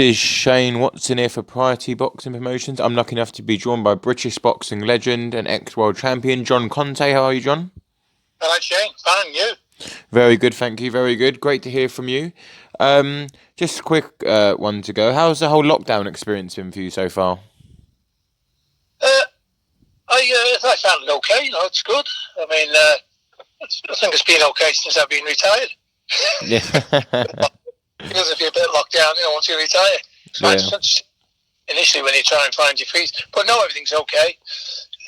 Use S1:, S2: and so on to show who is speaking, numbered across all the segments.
S1: is Shane Watson here for Priority Boxing Promotions. I'm lucky enough to be joined by British boxing legend and ex-world champion John Conteh. How are you, John?
S2: Hello, Shane. Fine, you?
S1: Very good, thank you. Very good. Great to hear from you. Just a quick one to go. How's the whole lockdown experience been for you so far?
S2: Uh, I found it okay. It's good. I mean, I think it's been okay since I've been retired.
S1: Yeah.
S2: Feels if you're a bit locked down, once you retire.
S1: Yeah.
S2: It's initially when you try and find your feet, but no, everything's okay.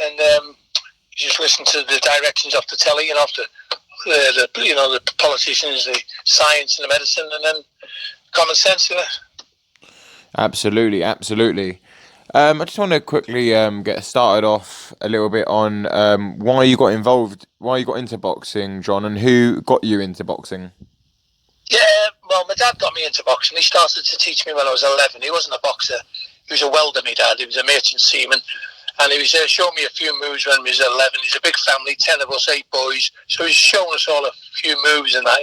S2: And you just listen to the directions off the telly and off the politicians, the science and the medicine, and then common sense.
S1: Absolutely, absolutely. I just want to quickly get started off a little bit on why you got involved, why you got into boxing, John, and who got you into boxing.
S2: Yeah, well, my dad got me into boxing. He started to teach me when I was 11. He wasn't a boxer. He was a welder, my dad. He was a merchant seaman. And he was showing me a few moves when he was 11. He's a big family, 10 of us, 8 boys. So he's showing us all a few moves and that,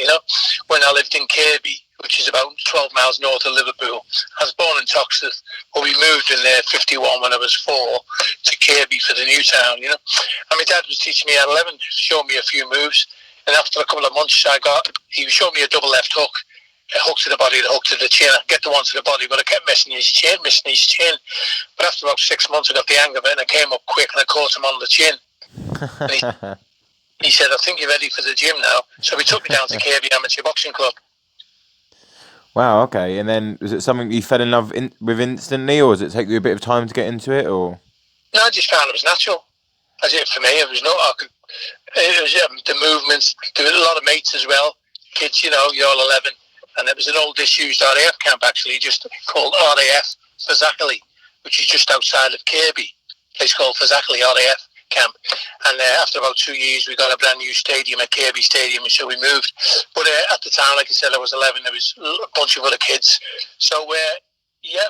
S2: when I lived in Kirby, which is about 12 miles north of Liverpool. I was born in Toxteth, but we moved in there 51 when I was 4 to Kirby for the new town, And my dad was teaching me at 11, showing me a few moves. And after a couple of months, he showed me a double left hook, a hook to the body, the hook to the chin. I get the one to the body, but I kept missing his chin. But after about 6 months, I got the hang of it, and I came up quick, and I caught him on the chin. And he said, I think you're ready for the gym now. So he took me down to Kirby Amateur Boxing Club.
S1: Wow, okay. And then, was it something you fell in love with instantly, or does it take you a bit of time to get into it, or?
S2: No, I just found it was natural. That's it for me. It was the movements. There were a lot of mates as well. Kids, you're all 11. And there was an old disused RAF camp, actually, just called RAF Fazakerley, which is just outside of Kirby. A place called Fazakerley RAF camp. And after about 2 years, we got a brand new stadium at Kirby Stadium, and so we moved. But at the time, like I said, I was 11. There was a bunch of other kids. So, it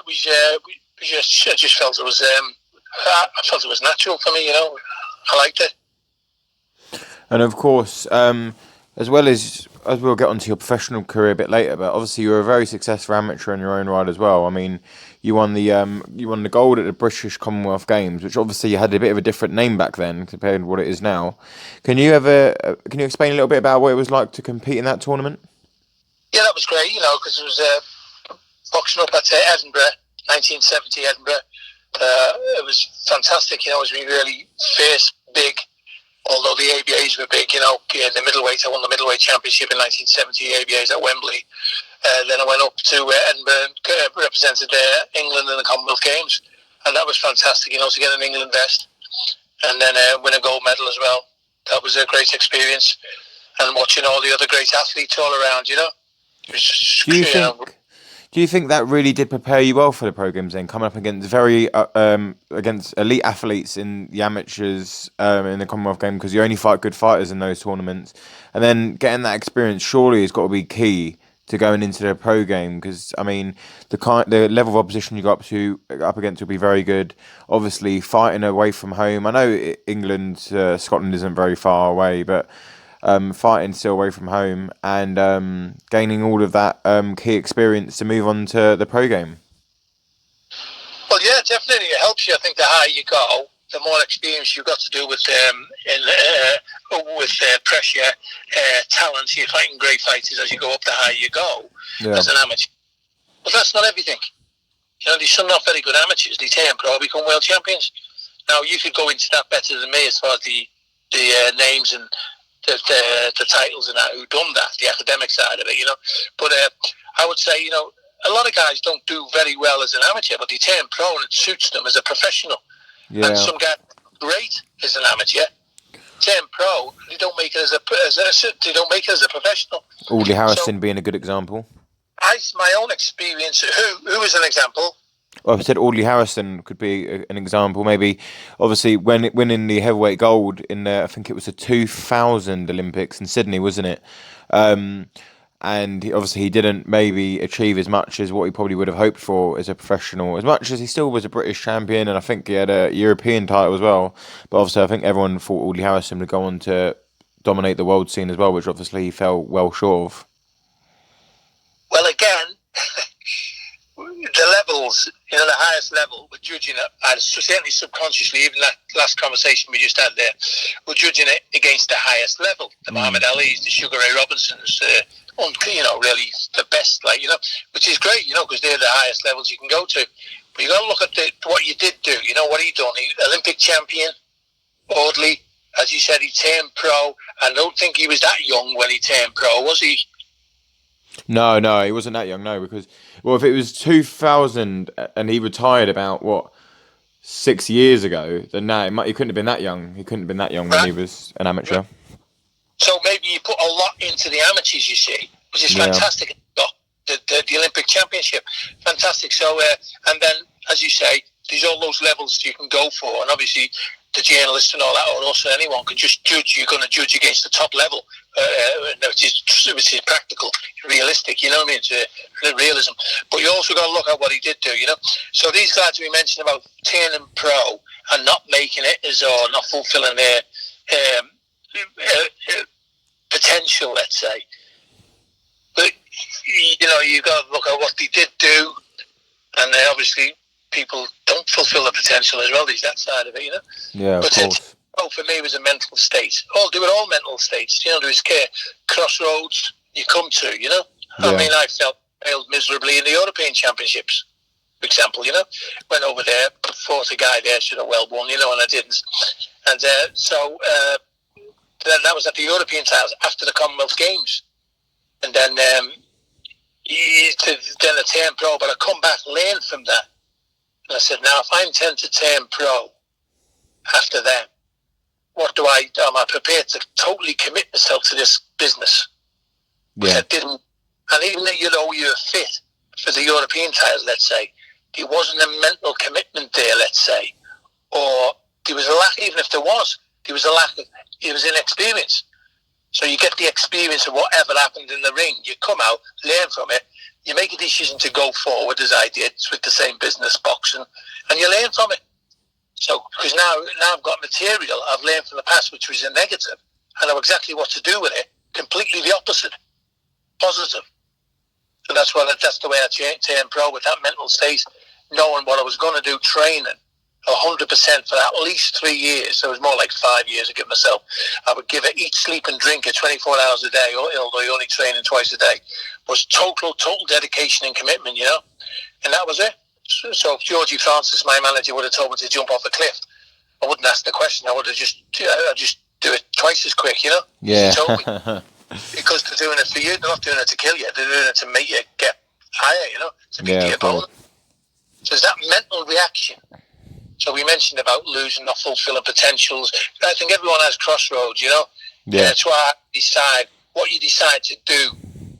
S2: was. I just felt it was. I felt it was natural for me. I liked it.
S1: And of course, as well as we'll get onto your professional career a bit later, but obviously you were a very successful amateur in your own right as well. I mean, you won the gold at the British Commonwealth Games, which obviously had a bit of a different name back then compared to what it is now. Can you explain a little bit about what it was like to compete in that tournament?
S2: Yeah, that was great. Because it was boxing up at Edinburgh, 1970 Edinburgh. It was fantastic. It was really fierce, big. Although the ABAs were big, the middleweight, I won the middleweight championship in 1970, ABAs at Wembley. Then I went up to Edinburgh and represented England in the Commonwealth Games. And that was fantastic, to get an England vest. And then win a gold medal as well. That was a great experience. And watching all the other great athletes all around, It was just,
S1: Do you think that really did prepare you well for the pro games then, coming up against against elite athletes in the amateurs in the Commonwealth game, because you only fight good fighters in those tournaments, and then getting that experience surely has got to be key to going into the pro game, because I mean the level of opposition you got up against will be very good. Obviously, fighting away from home. I know England, Scotland isn't very far away, but fighting still away from home and gaining all of that key experience to move on to the pro game.
S2: Well, yeah, definitely it helps you. I think the higher you go, the more experience you've got to do with pressure, talent. You're fighting great fighters as you go up. The higher you go as an amateur, but that's not everything. There's some not very good amateurs. They turn pro, become world champions. Now you could go into that better than me as far as the names and the titles and that, who've done that, the academic side of it, But I would say, a lot of guys don't do very well as an amateur, but they turn pro and it suits them as a professional. Yeah. And some guys great as an amateur, turn pro, they don't make it as a professional.
S1: Audley Harrison being a good example.
S2: My own experience. Who is an example?
S1: Well, I said Audley Harrison could be an example. Maybe, obviously, when winning the heavyweight gold in I think it was the 2000 Olympics in Sydney, wasn't it? And he didn't maybe achieve as much as what he probably would have hoped for as a professional. As much as he still was a British champion, and I think he had a European title as well. But obviously, I think everyone thought Audley Harrison would go on to dominate the world scene as well, which obviously he fell well short of.
S2: Well, again, the levels, the highest level, we're judging it, and certainly subconsciously, even that last conversation we just had there, we're judging it against the highest level. The Muhammad Ali's, the Sugar Ray Robinsons, really the best, which is great, because they're the highest levels you can go to. But you got to look at what you did do. What he done? Olympic champion, Audley, as you said, he turned pro. I don't think he was that young when he turned pro, was he?
S1: No, he wasn't that young. No, because if it was 2000 and he retired about 6 years ago, then no, he couldn't have been that young. He couldn't have been that young when he was an amateur.
S2: So maybe you put a lot into the amateurs, you see, which is fantastic. The Olympic Championship, fantastic. So, and then, as you say, there's all those levels you can go for, and obviously the journalists and all that, or also anyone can just judge. You're going to judge against the top level, which is practical, realistic. You know what I mean? It's realism. But you also got to look at what he did do. So these guys we mentioned about turning pro and not making it or not fulfilling their potential, let's say. But you got to look at what they did do, and obviously people don't fulfil the potential as well. There's that side of it,
S1: Yeah,
S2: but
S1: of course.
S2: for me, it was a mental state. They were all mental states. There was crossroads you come to.
S1: Yeah.
S2: I mean, I failed miserably in the European Championships, for example. Went over there, fought a guy there, should have well won, and I didn't. And so that was at the European titles after the Commonwealth Games, and then then I turned pro. But I come back, learn from that. And I said, now, if I intend to turn pro after that, what do I do? Am I prepared to totally commit myself to this business? Which I didn't. And even though you're fit for the European titles, let's say, there wasn't a mental commitment there, let's say. Or there was a lack, even if there was a lack of, it was inexperience. So you get the experience of whatever happened in the ring. You come out, learn from it. You make a decision to go forward, as I did, with the same business, boxing, and you learn from it. So, because now I've got material I've learned from the past, which was a negative. I know exactly what to do with it. Completely the opposite, positive. So that's the way I turned pro, with that mental state, knowing what I was going to do, training 100% for at least 3 years. So it was more like 5 years. I give myself. I would give it, eat, sleep, and drink it 24 hours a day, although you're only training twice a day. Was total dedication and commitment, and that was it. So if Georgie Francis, my manager, would have told me to jump off a cliff, I wouldn't ask the question. I would have just do it twice as quick,
S1: Yeah.
S2: He told me. Because they're doing it for you. They're not doing it to kill you. They're doing it to make you get higher, to beat the opponent. So it's that mental reaction. So we mentioned about losing, not fulfilling potentials. I think everyone has crossroads, Yeah. That's why I decide what you decide to do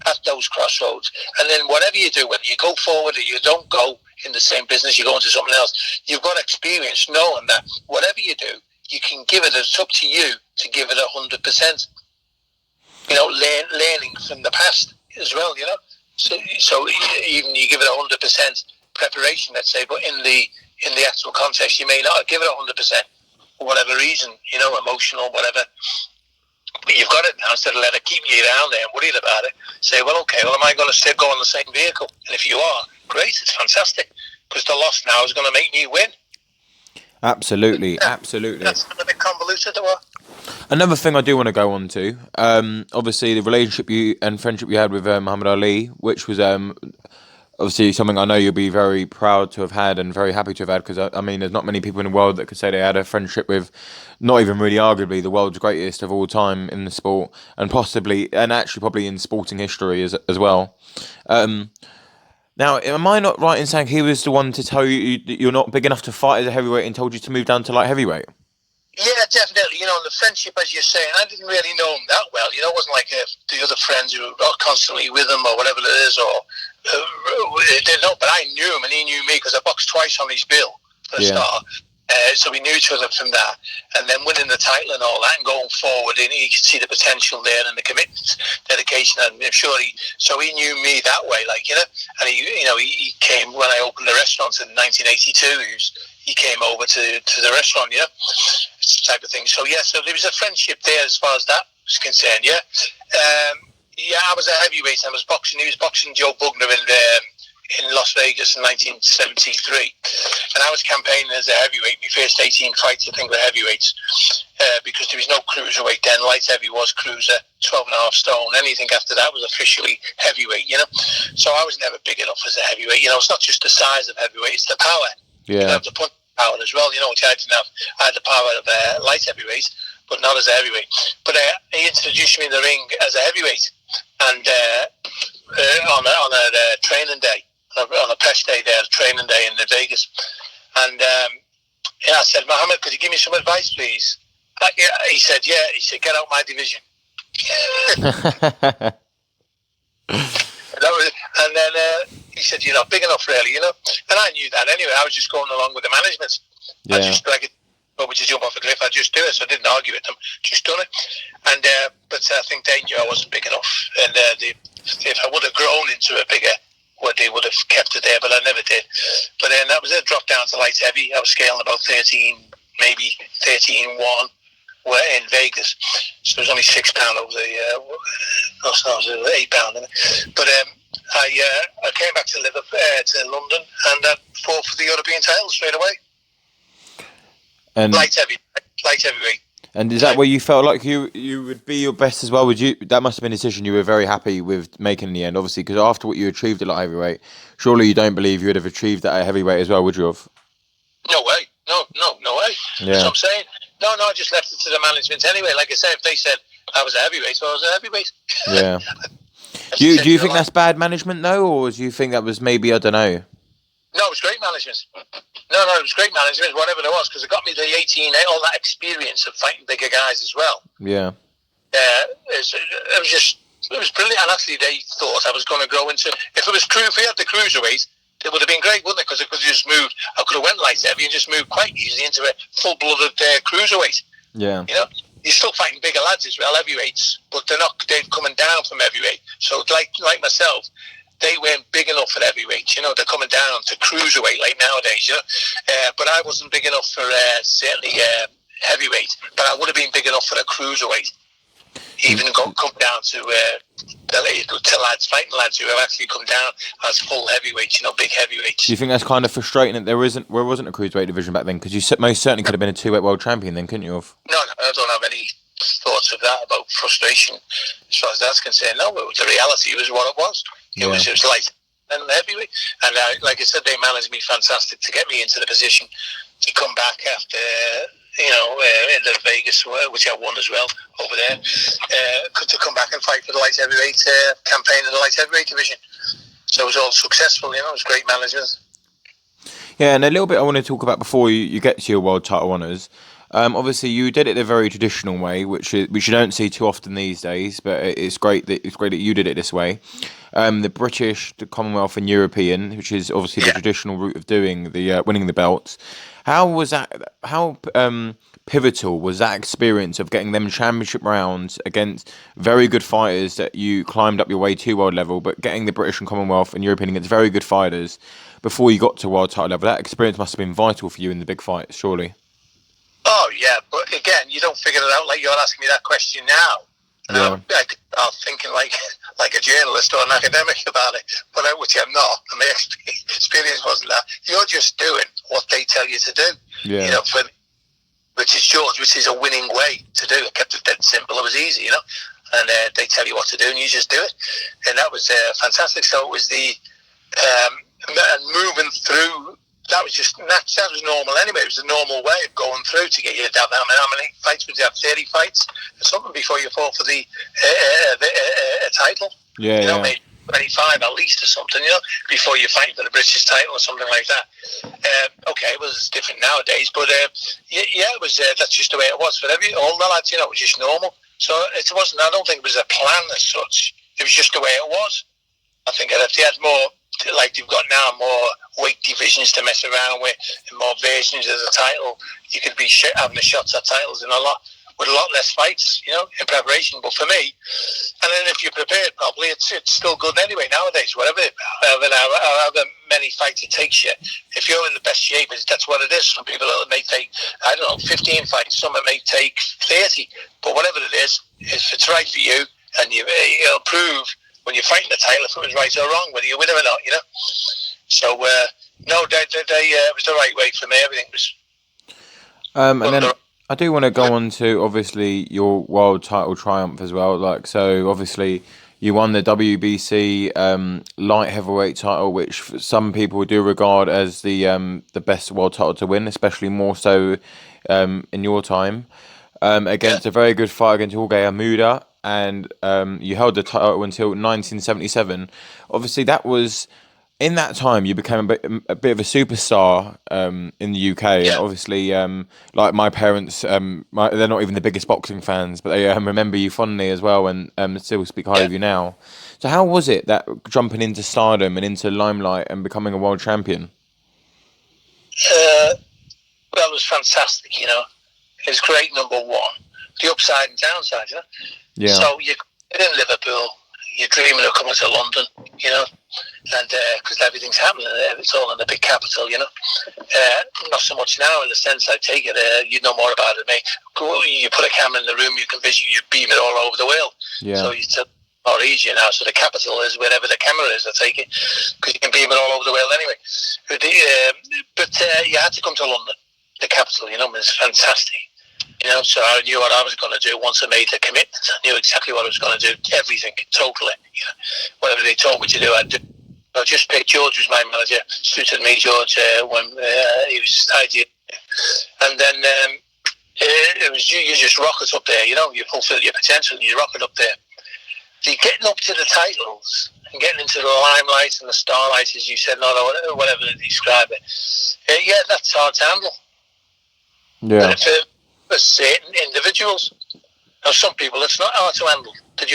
S2: at those crossroads. And then whatever you do, whether you go forward or you don't go in the same business, you go into something else, you've got experience knowing that whatever you do, you can give it, it's up to you to give it 100%. Learning from the past as well, So even you give it 100% preparation, let's say, but in the actual context, you may not give it 100% for whatever reason, emotional, whatever. But you've got it now, instead of let it keep you down there and worried about it. Say, well, okay, am I going to still go on the same vehicle? And if you are, great, it's fantastic, because the loss now is going to make me win.
S1: Absolutely.
S2: That's a bit convoluted, or what?
S1: Another thing I do want to go on to, obviously the relationship and friendship you had with Muhammad Ali, which was obviously something I know you'll be very proud to have had and very happy to have had, because I mean there's not many people in the world that could say they had a friendship with not even really arguably the world's greatest of all time in the sport, and actually probably in sporting history as well. Now, am I not right in saying he was the one to tell you that you're not big enough to fight as a heavyweight and told you to move down to light heavyweight?
S2: Yeah, definitely. The friendship, as you're saying, I didn't really know him that well. It wasn't like the other friends who were constantly with him or whatever it is, or they know. But I knew him and he knew me, because I boxed twice on his bill for a start. So we knew each other from that, and then winning the title and all that, and going forward, and he could see the potential there and the commitment, dedication, and I'm sure he knew me that way, and he came when I opened the restaurant in 1982. He came over to the restaurant, type of thing. So so there was a friendship there as far as that was concerned. I was a heavyweight. I was boxing. He was boxing Joe Bugner in Las Vegas in 1973, and I was campaigning as a heavyweight. My first 18 fights, I think, were heavyweights, because there was no cruiserweight then. Light heavy was cruiser, 12 and a half stone. Anything after that was officially heavyweight, you know. So I was never big enough as a heavyweight. You know, it's not just the size of heavyweight; it's the power.
S1: Yeah.
S2: You have the punch power as well, you know, which I didn't have. I had the power of light heavyweight, but not as a heavyweight. But he introduced me in the ring as a heavyweight, and on a training day, on a press day there, a training day in Vegas. And I said, Muhammed, could you give me some advice, please? He said, yeah. He said, get out my division. And then he said, you're not big enough, really, you know. And I knew that anyway. I was just going along with the management.
S1: Yeah.
S2: I just told me to jump off a cliff. I just do it, so I didn't argue with them. Just done it. And but I think they knew I wasn't big enough. And if I would have grown into a bigger, they would have kept it there, but I never did. But then that was it. Dropped down to light heavy. I was scaling about 13, maybe 13-1. We're in Vegas, so it was only £6 over the. It was £8. But I came back to to London, and I fought for the European title straight away. And light heavyweight.
S1: And is that where you felt like you would be your best as well? Would you? That must have been a decision you were very happy with making in the end, obviously, because after what you achieved at light heavyweight, surely you don't believe you would have achieved that at heavyweight as well, would you have?
S2: No way. No way.
S1: Yeah.
S2: That's what I'm saying. No, I just left it to the management anyway. Like I said, if they said I was a heavyweight, so I was a heavyweight.
S1: Yeah. Do you think that's bad management though, or do you think that was maybe, I don't know?
S2: No, it was great management. No, it was great management, whatever it was, because it got me the 18, all that experience of fighting bigger guys as well.
S1: Yeah.
S2: It was brilliant, and actually they thought I was going to grow into. If we had the cruiserweight, it would have been great, wouldn't it? Because it could have just moved. I could have went light heavy and just moved quite easily into a full-blooded cruiserweight.
S1: Yeah.
S2: You know, you're still fighting bigger lads as well, heavyweights, but they're coming down from heavyweight. So like myself, they weren't big enough for heavyweight. You know, they're coming down to cruiserweight like nowadays. You know, but I wasn't big enough for certainly heavyweight, but I would have been big enough for a cruiserweight. Even come down to lads, fighting lads who have actually come down as full heavyweights, you know, big heavyweights.
S1: Do you think that's kind of frustrating that there wasn't a cruiserweight division back then? Because you most certainly could have been a 2-weight world champion then, couldn't you have?
S2: No, I don't have any thoughts of that, about frustration as far as that's concerned. No, the reality was what it was. It was light and heavyweight. And like I said, they managed me fantastic to get me into the position to come back after... in the Vegas, which I won as well over there, to come back and fight for the light heavyweight campaign in the light heavyweight division. So it was all successful, you know, it was great management.
S1: Yeah, and a little bit I want to talk about before you get to your world title honours. Obviously, you did it the very traditional way, which you don't see too often these days, but it's great that you did it this way. The British, the Commonwealth, and European, which is obviously the traditional route of doing the winning the belts. How was that? How pivotal was that experience of getting them championship rounds against very good fighters that you climbed up your way to world level, but getting the British and Commonwealth and European against very good fighters before you got to world title level? That experience must have been vital for you in the big fights, surely.
S2: Oh yeah, but again, you don't figure it out like you're asking me that question now. And I'm thinking like a journalist or an academic about it, but which I'm not. And my experience wasn't that. You're just doing what they tell you to do.
S1: Yeah.
S2: You know, which is a winning way to do it. I kept it dead simple. It was easy, you know. And they tell you what to do, and you just do it. And that was fantastic. So it was the and moving through. That was normal anyway. It was a normal way of going through to get you down. I mean, how many fights would you have? 30 fights or something before you fought for the title?
S1: Yeah,
S2: you know, maybe 25 at least or something, you know, before you fight for the British title or something like that. Okay, it was different nowadays, but it was. That's just the way it was for all the lads. You know, it was just normal. So it wasn't. I don't think it was a plan as such. It was just the way it was. I think if they had more, like they've got now, more weight divisions to mess around with, and more versions of the title, you could be having the shots at titles with a lot less fights, you know, in preparation. But for me, and then if you're prepared properly, it's still good anyway nowadays. However many fights it takes you, if you're in the best shape, that's what it is. Some people it may take, 15 fights. Some it may take 30. But whatever it is, if it's right for you, and you'll prove when you're fighting the title, if it was right or wrong, whether you win or not, So, no, it was the right way for me. Everything was.
S1: And then I do want to go on to obviously your world title triumph as well. Like, so obviously you won the WBC light heavyweight title, which some people do regard as the best world title to win, especially more so in your time against a very good fight against Jorge Amuda, and you held the title until 1977. Obviously, that was. In that time, you became a bit of a superstar in the UK, and obviously, like my parents, they're not even the biggest boxing fans, but they remember you fondly as well, and still speak highly of you now. So, how was it that jumping into stardom and into limelight and becoming a world champion?
S2: Well, it was fantastic. It was great. Number one, the upside and downside.
S1: Yeah.
S2: So you're in Liverpool, you're dreaming of coming to London, and because everything's happening there, it's all in the big capital, not so much now in the sense I take it, you know more about it than me. You put a camera in the room, you can visit, you beam it all over the world.
S1: Yeah.
S2: So it's more easier now. So the capital is wherever the camera is, I take it, because you can beam it all over the world anyway. But you had to come to London, the capital, it was fantastic. So I knew what I was going to do once I made the commitment. I knew exactly what I was going to do, everything, totally. Whatever they told me to do, I'd do. I just picked George was my manager, suited me, George, when he was ideal. And then it was you just rock it up there, you fulfill your potential and you rock it up there. So getting up to the titles and getting into the limelight and the starlight, as you said, whatever they describe it, that's hard to handle.
S1: Yeah.
S2: For certain individuals. Now, some people, it's not hard to handle. They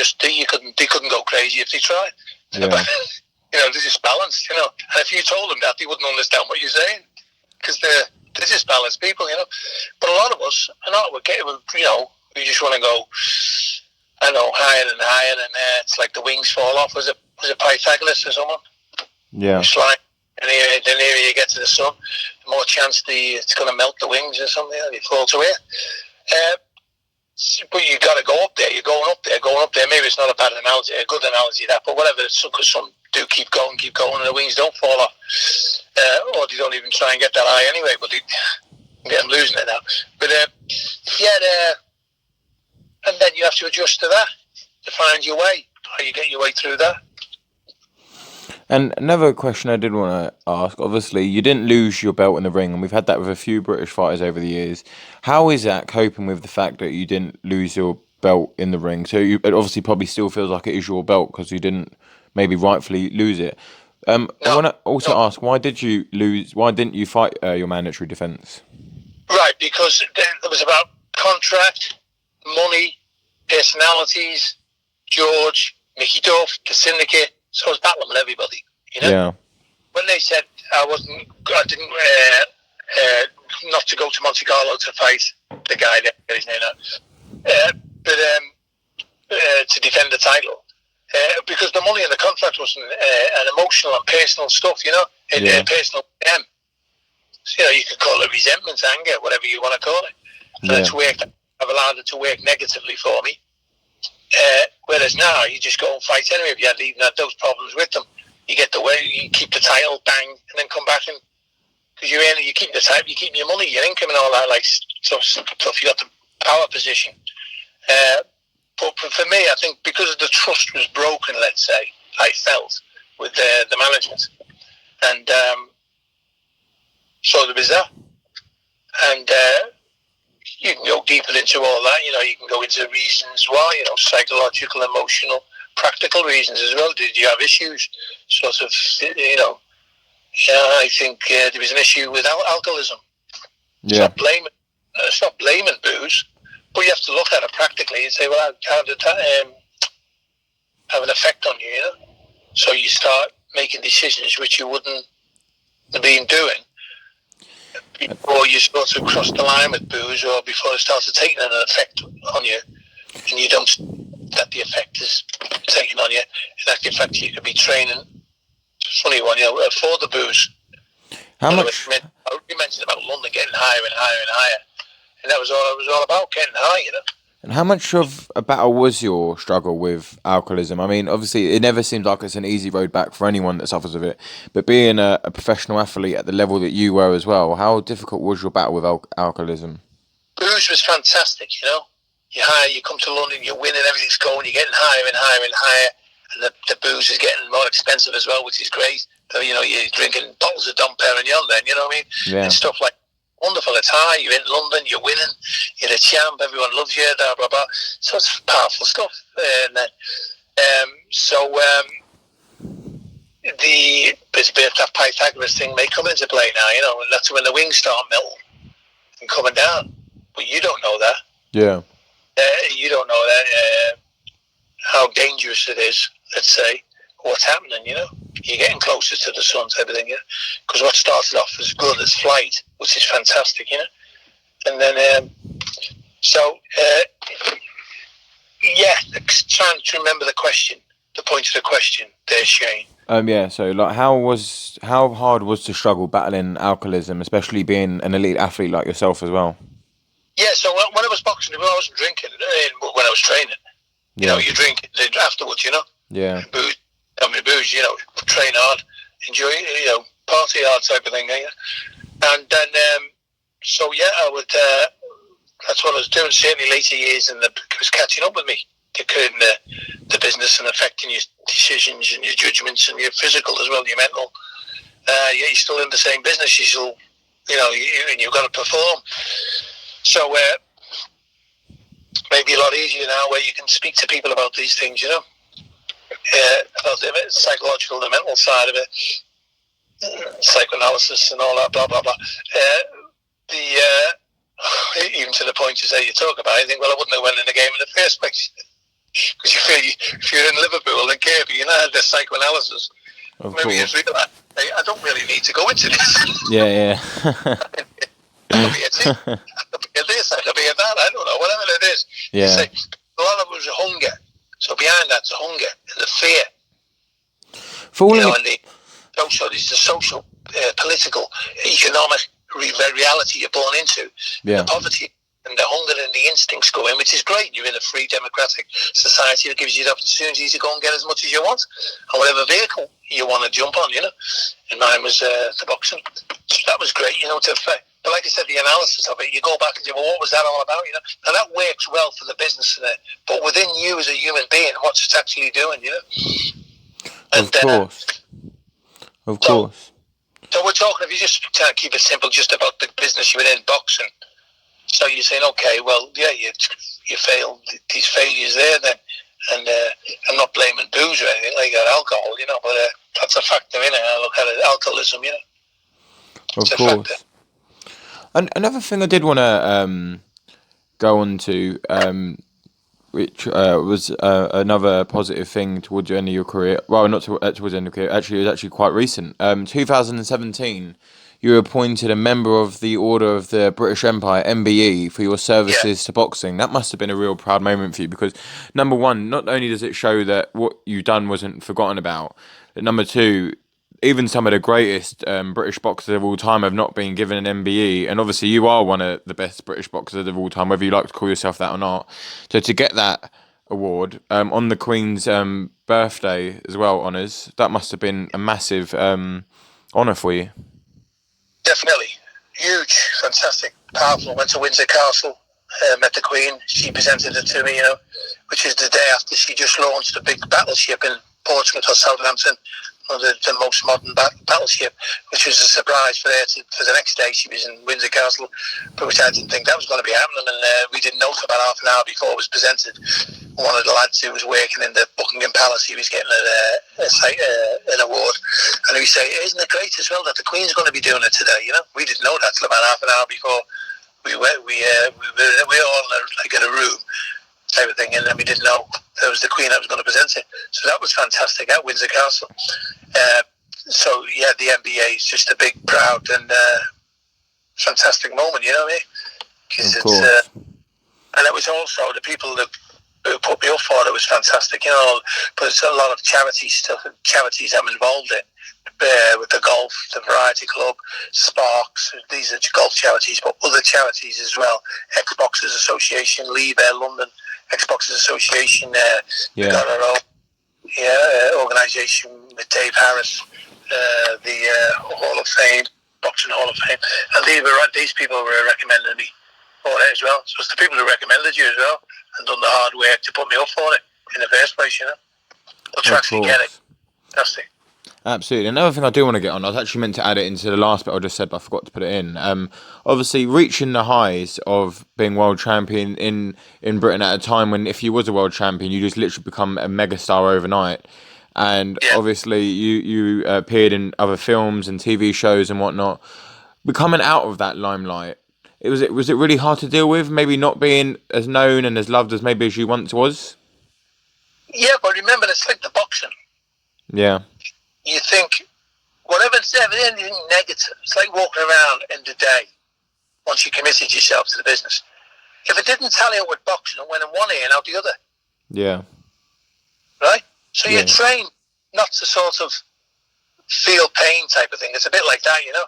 S2: couldn't go crazy if they tried.
S1: Yeah.
S2: They're just balanced, And if you told them that, they wouldn't understand what you're saying, because they're just balanced people, But a lot of us, we just want to go, higher and higher, and it's like the wings fall off. Was it Pythagoras or someone?
S1: Yeah.
S2: It's like, the nearer you get to the sun, the more chance it's going to melt the wings or something, and you fall to air. But you got to go up there. You're going up there. Maybe it's not a bad analogy, a good analogy that, but whatever. Because some do keep going, and the wings don't fall off, or they don't even try and get that high anyway. But I'm losing it now. But and then you have to adjust to that to find your way. How you get your way through that.
S1: And another question I did want to ask, obviously, you didn't lose your belt in the ring, and we've had that with a few British fighters over the years. How is that coping with the fact that you didn't lose your belt in the ring? So it obviously probably still feels like it is your belt because you didn't maybe rightfully lose it. I want to also ask, why didn't you fight your mandatory defence?
S2: Right, because it was about contract, money, personalities, George, Mickey Duff, the syndicate. So I was battling with everybody,
S1: Yeah.
S2: When they said I didn't not to go to Monte Carlo to fight the guy there, his name to defend the title, because the money in the contract wasn't an emotional and personal stuff, personal to them. So, you could call it resentment, anger, whatever you want to call it. And it's worked. I've allowed it to work negatively for me. Whereas now you just go and fight anyway. If you had even had those problems with them, you get the way, you keep the title, bang, and then come back and because you keep the title, you keep your money, your income, and all that stuff. You got the power position. But for me, I think because the trust was broken, let's say, I felt with the management, and so there was that, and. You can go deeper into all that, you can go into reasons why, psychological, emotional, practical reasons as well. Did you have issues? Sort of, I think there was an issue with alcoholism.
S1: Yeah.
S2: Stop blaming booze, but you have to look at it practically and say, well, how did that have an effect on you, So you start making decisions which you wouldn't have been doing before you sort of cross the line with booze, or before it starts taking an effect on you, and you don't that the effect is taken on you. In fact, you could be training. Funny one, for the booze.
S1: How much?
S2: You mentioned about London getting higher and higher and higher, and that was all it was all about, getting high,
S1: And how much of a battle was your struggle with alcoholism? I mean, obviously, it never seems like it's an easy road back for anyone that suffers with it. But being a professional athlete at the level that you were as well, how difficult was your battle with alcoholism?
S2: Booze was fantastic, you know. You come to London, you're winning, everything's going, you're getting higher and higher and higher, and the booze is getting more expensive as well, which is great. So, you know, you're drinking bottles of Dom Perignon then, you know what I mean?
S1: Yeah.
S2: And stuff like wonderful. It's high, you're in London, you're winning, you're a champ, everyone loves you, blah, blah, blah. So it's powerful stuff. And then, there's a bit of that Pythagoras thing may come into play now, you know, and that's when the wings start melting and coming down. But you don't know that.
S1: Yeah.
S2: You don't know that, how dangerous it is, let's say, what's happening, you know. You're getting closer to the sun type of thing, yeah. Because what started off as good as flight, which is fantastic, you know. And then, trying to remember the question, the point of the question there, Shane.
S1: Yeah, so like how hard was the struggle battling alcoholism, especially being an elite athlete like yourself as well?
S2: Yeah, so when I was boxing, I wasn't drinking when I was training. You know, you drink afterwards, you know.
S1: Yeah.
S2: Booze, you know, train hard, enjoy, you know, party hard type of thing, yeah. And then, I would, that's what I was doing, certainly later years, and it was catching up with me, the business and affecting your decisions and your judgments and your physical as well, your mental. You're still in the same business, you still, you know, and you've got to perform. So, maybe a lot easier now where you can speak to people about these things, you know, about the psychological, the mental side of it, psychoanalysis and all that, blah, blah, blah. Even to the point you say you talk about it, you think, well, I wouldn't have went in the game in the first place. Because you feel if you're in Liverpool and Kirby, you know, the psychoanalysis.
S1: Of
S2: Maybe
S1: course.
S2: you realise, hey, I don't really need to go into this.
S1: Yeah.
S2: I could be a this, I could be a that, I don't know, whatever it is.
S1: Yeah.
S2: You say, a lot of it was a hunger. So behind that's a hunger and the fear.
S1: For
S2: you know, and the social, political, economic reality you're born into.
S1: Yeah.
S2: The poverty and the hunger and the instincts go in, which is great. You're in a free democratic society that gives you the opportunity to go and get as much as you want on whatever vehicle you want to jump on, you know. And mine was the boxing. So that was great, you know, but like I said, the analysis of it, you go back and say, well, what was that all about, you know? Now that works well for the business in it, but within you as a human being, what's it actually doing, you know? And,
S1: of course.
S2: So we're talking, if you just try to keep it simple, just about the business you're in, boxing. So you're saying, okay, well, yeah, you failed these failures there then. And I'm not blaming booze or anything like that, alcohol, you know, but that's a factor in it. I look at it, alcoholism, you know.
S1: Of course. And another thing I did want to go on to, which was another positive thing towards the end of your career. Well, not towards the end of your career. Actually, it was actually quite recent. 2017, you were appointed a member of the Order of the British Empire, MBE, for your services to boxing. That must have been a real proud moment for you because, number one, not only does it show that what you've done wasn't forgotten about, but number two, even some of the greatest British boxers of all time have not been given an MBE, and obviously you are one of the best British boxers of all time, whether you like to call yourself that or not. So to get that award on the Queen's birthday as well, honours, that must have been a massive honour for you.
S2: Definitely. Huge, fantastic, powerful. Went to Windsor Castle, met the Queen. She presented it to me, you know, which is the day after she just launched a big battleship in Portsmouth or Southampton, the most modern battleship, which was a surprise for her. For the next day, she was in Windsor Castle, but which I didn't think that was going to be happening, and we didn't know for about half an hour before it was presented. One of the lads who was working in the Buckingham Palace, he was getting an award, and he said, "Isn't it great as well that the Queen's going to be doing it today?" You know, we didn't know that till about half an hour before we were all like in a room type of thing, and then we didn't know there was the Queen that was going to present it. So that was fantastic at Windsor Castle. So yeah, the NBA is just a big, proud and fantastic moment. You know what I mean? Because
S1: of course.
S2: And it was also the people that who put me up for it. It was fantastic, you know. But it's a lot of charity stuff, charities I'm involved in. With the golf, the Variety Club, Sparks, these are golf charities, but other charities as well. Xboxers Association, Libre London, Xboxers Association, they got our own organisation with Dave Harris, the Hall of Fame, Boxing Hall of Fame, and these people were recommending me for it as well. So it's the people who recommended you as well and done the hard work to put me up for it in the first place, you know. But to actually get it, fantastic.
S1: Absolutely. Another thing I do want to get on, I was actually meant to add it into the last bit I just said, but I forgot to put it in. Obviously, reaching the highs of being world champion in Britain at a time when if you was a world champion, you just literally become a megastar overnight. And obviously, you appeared in other films and TV shows and whatnot. Becoming out of that limelight, was it really hard to deal with? Maybe not being as known and as loved as maybe as you once was.
S2: Yeah, but remember, it's like the boxing.
S1: Yeah.
S2: You think whatever's anything negative, it's like walking around in the day once you committed yourself to the business. If it didn't tally out with boxing, it went in one ear and out the other.
S1: Yeah.
S2: Right? So you train not to sort of feel pain type of thing. It's a bit like that, you know?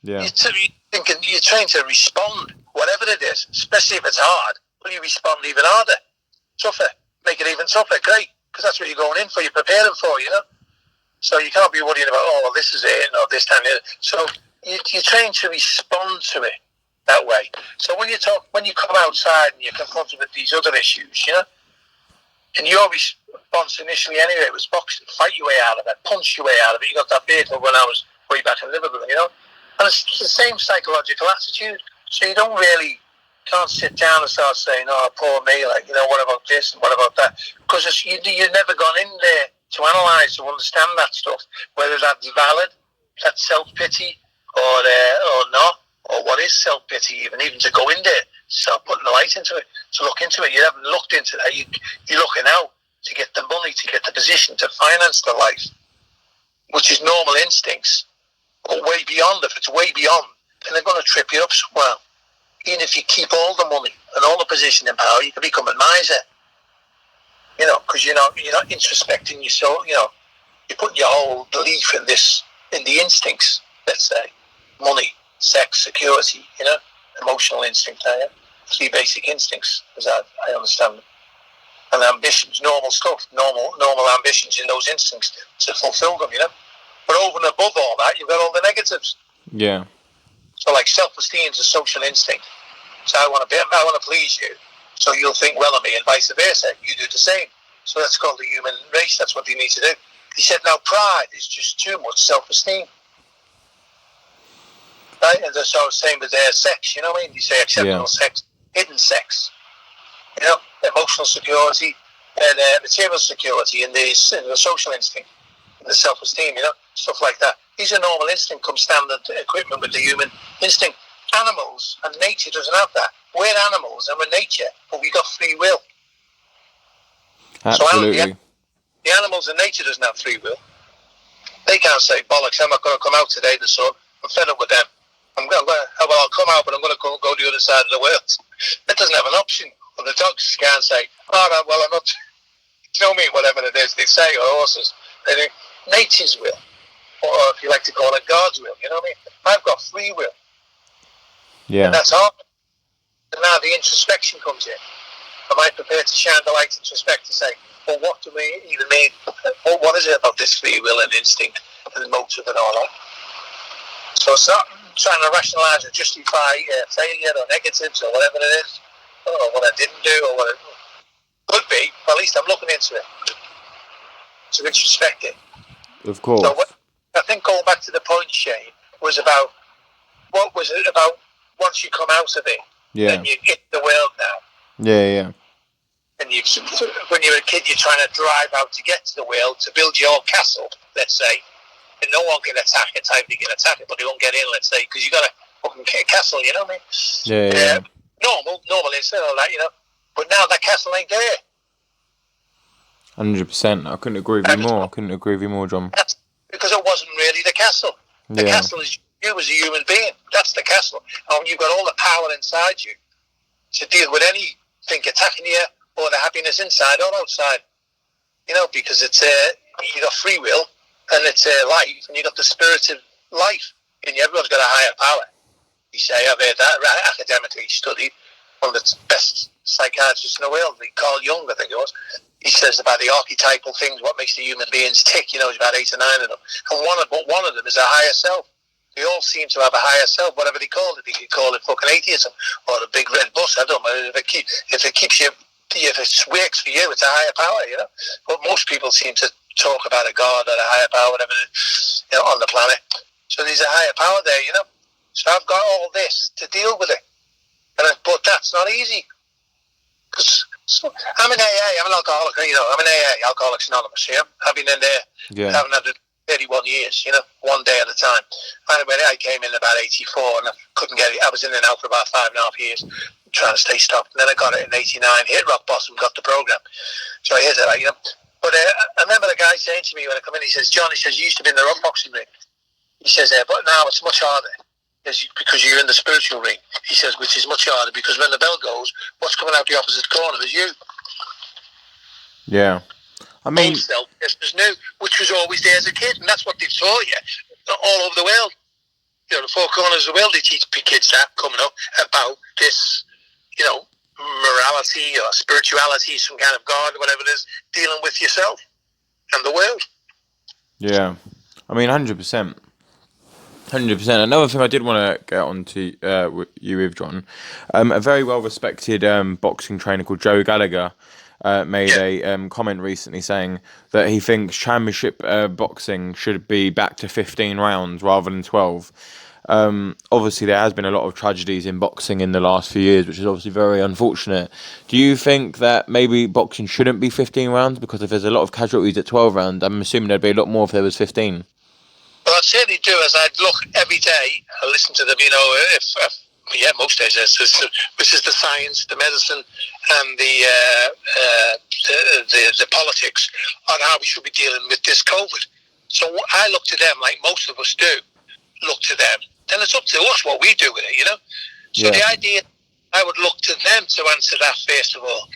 S1: Yeah.
S2: You train to respond, whatever it is, especially if it's hard. Well, you respond even harder, tougher, make it even tougher. Great, because that's what you're going in for. You're preparing for, you know? So you can't be worrying about, oh, this is it, or this time. So you train to respond to it that way. So when you come outside and you're confronted with these other issues, you know, and your response initially anyway was boxing, fight your way out of it, punch your way out of it. You got that big when I was way back in Liverpool, you know. And it's the same psychological attitude. So you can't sit down and start saying, oh, poor me, like, you know, what about this and what about that? Because you've never gone in there to analyse, to understand that stuff, whether that's valid, that's self-pity, or not, or what is self-pity even to go in there, start putting the light into it, to look into it. You haven't looked into that. You're looking out to get the money, to get the position, to finance the life, which is normal instincts, but way beyond. If it's way beyond, then they're going to trip you up somewhere. Even if you keep all the money and all the position and power, you can become a miser. You know, because you're not introspecting your soul. You know, you put your whole belief in the instincts. Let's say, money, sex, security. You know, emotional instinct. Three basic instincts, as I understand them. And ambitions, normal stuff, normal ambitions in those instincts to fulfill them. You know, but over and above all that, you've got all the negatives.
S1: Yeah.
S2: So, like self-esteem is a social instinct. So I want to please you. So you'll think well of me, and vice versa. You do the same. So that's called the human race. That's what you need to do. He said, now pride is just too much self-esteem. Right? And so same with their sex, you know what I mean? You say acceptable sex, hidden sex. You know, emotional security and material security and the social instinct and the self-esteem, you know, stuff like that. These are normal instinct, come standard equipment with the human instinct. Animals and nature doesn't have that. We're animals and we're nature, but we got free will.
S1: Absolutely.
S2: So the animals and nature doesn't have free will. They can't say, bollocks, I'm not going to come out today, the sun. I'm fed up with them. I'll come out, but I'm going to go the other side of the world. That doesn't have an option. Well, the dogs can't say, oh, no, well, I'm not, you know me, whatever it is they say, or horses. They do nature's will, or if you like to call it God's will, you know what I mean? I've got free will.
S1: Yeah.
S2: And that's hard. And now the introspection comes in. Am I prepared to shine the light, introspect, to say, well, what do we even mean? What is it about this free will and instinct and motive and all that? So it's not trying to rationalise or justify failure or negatives or whatever it is, or what I didn't do or what it could be, but at least I'm looking into it to introspect it.
S1: Of course.
S2: So I think going back to the point, Shane, was about what was it about once you come out of it, and you hit the world now.
S1: Yeah.
S2: And when you're a kid, you're trying to drive out to get to the world, to build your castle, let's say, and no one can attack it. Time they can attack it, but they won't get in, let's say, because you got a fucking castle, you know what I mean?
S1: Yeah.
S2: Normal instant, all that, you know. But now that castle ain't there.
S1: 100%. I couldn't agree with you more. John.
S2: That's because it wasn't really the castle. The castle is you as a human being. That's the castle. And you've got all the power inside you to deal with anything attacking you or the happiness inside or outside. You know, because it's you got free will, and it's life, and you got the spirit of life, and everyone's got a higher power. You say, I've heard that, right, academically studied, one of the best psychiatrists in the world, Carl Jung, I think it was. He says about the archetypal things, what makes the human beings tick. You know, there's about 8 or 9 of them, and one of them is a higher self. They all seem to have a higher self, whatever they call it. They could call it fucking atheism or the big red bus. I don't know if it keeps you. If it works for you, it's a higher power, you know. But most people seem to talk about a God or a higher power, whatever, you know, on the planet. So there's a higher power there, you know. So I've got all this to deal with it, but that's not easy. Because I'm in AA, I'm an alcoholic, you know. I'm in AA, Alcoholics Anonymous. Yeah, I've been in there.
S1: Yeah.
S2: I haven't had it 31 years, you know, one day at a time. I came in about 84, and I couldn't get it. I was in and out for about 5.5 years, trying to stay stopped. And then I got it in 89, hit rock bottom, got the program. So I hit it, you know. But I remember the guy saying to me when I come in, he says, John, he says, you used to be in the rock boxing ring. He says, but now it's much harder because you're in the spiritual ring. He says, which is much harder because when the bell goes, what's coming out the opposite corner is you.
S1: Yeah. I mean,
S2: old self, is new, which was always there as a kid, and that's what they've taught you all over the world. You know, the four corners of the world, they teach kids that coming up about this, you know, morality or spirituality, some kind of God, whatever it is, dealing with yourself and the world.
S1: yeah. I mean, 100%. 100%. Another thing I did want to get on to with John, a very well-respected boxing trainer called Joe Gallagher made a comment recently saying that he thinks championship boxing should be back to 15 rounds rather than 12. Obviously, there has been a lot of tragedies in boxing in the last few years, which is obviously very unfortunate. Do you think that maybe boxing shouldn't be 15 rounds? Because if there's a lot of casualties at 12 rounds, I'm assuming there'd be a lot more if there was 15.
S2: Well, I certainly do. As I'd look every day, I listen to them. You know, most days, which is the science, the medicine, and the politics on how we should be dealing with this COVID. So I look to them, like most of us do. Look to them. Then it's up to us what we do with it. You know. So the idea, I would look to them to answer that first of all.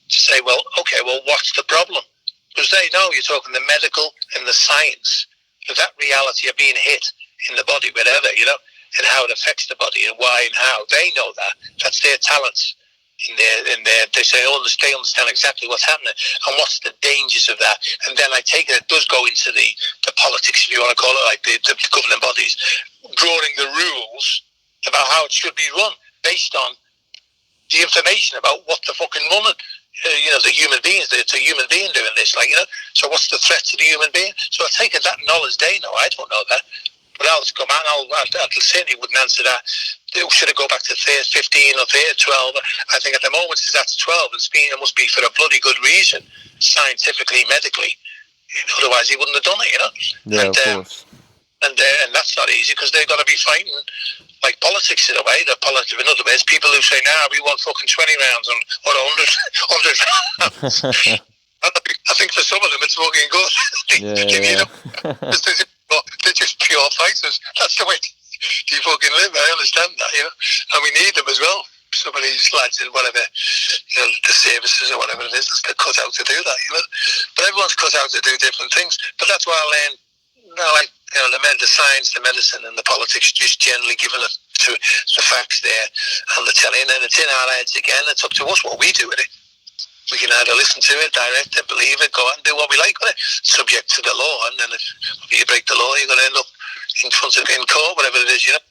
S2: To say, well, okay, well, what's the problem? Because they know you're talking the medical and the science of that reality of being hit in the body, whatever, you know, and how it affects the body and why and how. They know that. That's their talents. They say, they understand exactly what's happening and what's the dangers of that. And then I take it does go into the politics, if you want to call it, like the governing bodies, drawing the rules about how it should be run based on the information about what the fucking running. You know, the human beings, it's a human being doing this, like, you know, so what's the threat to the human being? So I take it that knowledge they know, I don't know that, but I'll come out and I certainly wouldn't answer that. Should it go back to 15 or 12? I think at the moment it's at 12, and it must be for a bloody good reason, scientifically, medically, otherwise he wouldn't have done it, you know.
S1: Yeah, of course.
S2: And that's not easy because they've got to be fighting like politics in a way. The politics, in other words, people who say, "Nah, we want fucking 20 rounds or 100 rounds." I think for some of them it's fucking good. You know, they're just pure fighters. That's the way you fucking live. I understand that, you know, and we need them as well. Some of these lads in whatever, you know, the services or whatever it is, they're cut out to do that, you know. But everyone's cut out to do different things. But that's why I learned. No, like, you know, the science, the medicine, and the politics, just generally giving it to the facts there and the telling, and it's in our heads again. It's up to us what we do with it. We can either listen to it, direct it, believe it, go out and do what we like with it, subject to the law. And then if you break the law, you're going to end up in court, whatever it is, you know.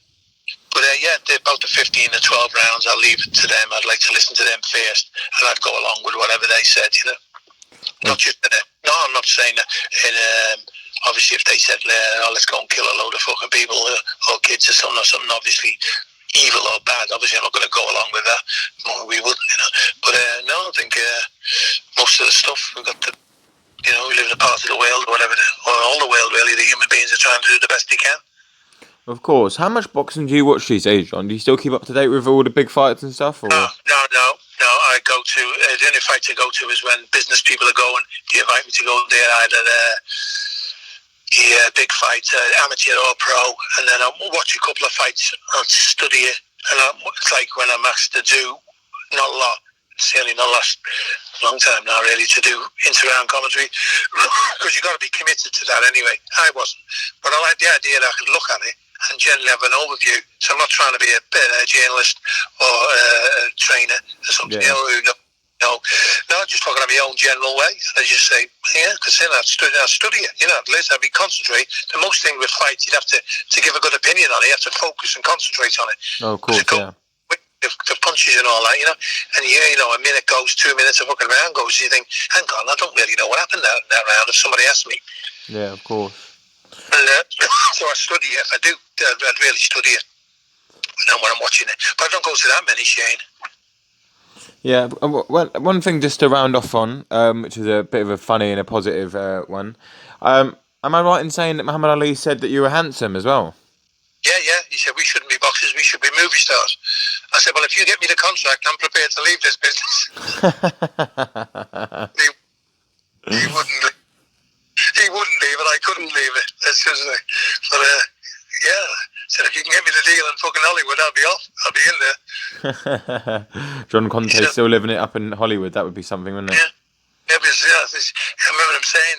S2: But about the 15 or 12 rounds, I'll leave it to them. I'd like to listen to them first, and I'd go along with whatever they said, you know. Not just no, I'm not saying that. Obviously, if they said, let's go and kill a load of fucking people or kids or something obviously evil or bad, obviously I'm not going to go along with that. We wouldn't, you know. But no, I think most of the stuff, we've got you know, we live in a part of the world, or all the world really, the human beings are trying to do the best they can.
S1: Of course. How much boxing do you watch these days, John? Do you still keep up to date with all the big fights and stuff? Or?
S2: No. I go to the only fights I go to is when business people are going. They invite me to go there, either the big fight, amateur or pro, and then I'll watch a couple of fights and study it. And it's like when I'm asked to do, not a lot, certainly not last a long time now, really, to do inter-round commentary, because you've got to be committed to that anyway. I wasn't. But I like the idea that I could look at it and generally have an overview. So I'm not trying to be a journalist or a trainer or something,
S1: Yeah.
S2: No, just talking about my own general way. I just say, because then I'd study it. At least I'd be concentrate. The most thing with fights, you'd have to give a good opinion on it. You have to focus and concentrate on it.
S1: Oh, of course, yeah.
S2: The punches and all that, and a minute goes, 2 minutes, a fucking round goes. You think, hang on, I don't really know what happened that round. If somebody asked me,
S1: Yeah, of course.
S2: and so I study it. If I do, I'd really study it when I'm watching it. But I don't go to that many, Shane.
S1: Yeah, one thing just to round off on, which is a bit of a funny and a positive one. Am I right in saying that Muhammad Ali said that you were handsome as well?
S2: Yeah. He said, we shouldn't be boxers, we should be movie stars. I said, well, if you get me the contract, I'm prepared to leave this business. he wouldn't leave. He wouldn't leave it, I couldn't leave it. But said, if you can get me the deal in fucking Hollywood, I'll be off. I'll be in there.
S1: John Conteh still living it up in Hollywood. That would be something, wouldn't it?
S2: Yeah. I remember them saying,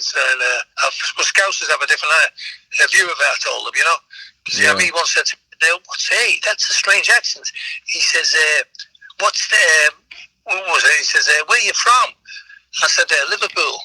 S2: Scousers have a different view of that, I told them, Because he once said to me, hey, that's a strange accent. He says, what was it? He says, where are you from? I said, Liverpool.